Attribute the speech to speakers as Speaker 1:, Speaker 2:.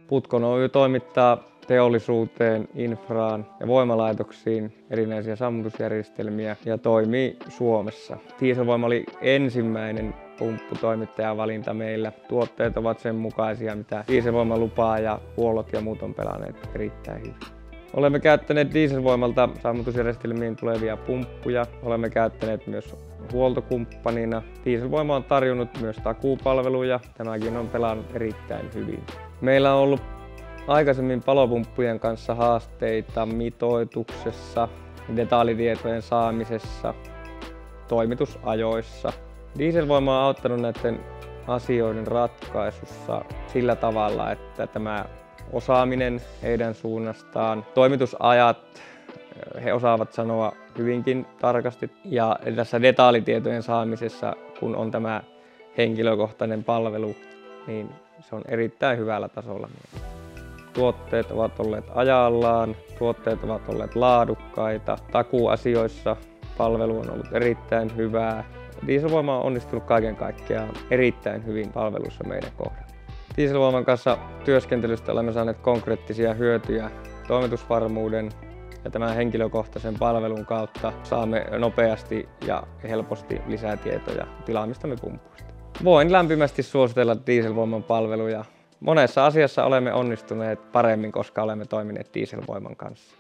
Speaker 1: Putkon Oy toimittaa teollisuuteen, infraan ja voimalaitoksiin erinäisiä sammutusjärjestelmiä ja toimii Suomessa. Dieselvoima oli ensimmäinen pumpputoimittajan valinta meillä. Tuotteet ovat sen mukaisia, mitä Dieselvoima lupaa ja huollot ja muut on pelanneet erittäin hyvin. Olemme käyttäneet Dieselvoimalta sammutusjärjestelmiin tulevia pumppuja. Olemme käyttäneet myös huoltokumppanina. Dieselvoima on tarjonnut myös takuupalveluja. Tämäkin on pelannut erittäin hyvin. Meillä on ollut aikaisemmin palopumppujen kanssa haasteita mitoituksessa, detaljitietojen saamisessa, toimitusajoissa. Dieselvoima on auttanut näiden asioiden ratkaisussa sillä tavalla, että tämä osaaminen heidän suunnastaan, toimitusajat, he osaavat sanoa hyvinkin tarkasti ja tässä detaljitietojen saamisessa, kun on tämä henkilökohtainen palvelu, niin se on erittäin hyvällä tasolla. Tuotteet ovat olleet ajallaan, tuotteet ovat olleet laadukkaita, takuuasioissa palvelu on ollut erittäin hyvää. Dieselvoima on onnistunut kaiken kaikkiaan erittäin hyvin palvelussa meidän kohdalla. Dieselvoiman kanssa työskentelystä olemme saaneet konkreettisia hyötyjä toimitusvarmuuden ja tämän henkilökohtaisen palvelun kautta saamme nopeasti ja helposti lisätietoja tilaamistamme pumpuista. Voin lämpimästi suositella Dieselvoiman palveluja. Monessa asiassa olemme onnistuneet paremmin, koska olemme toimineet Dieselvoiman kanssa.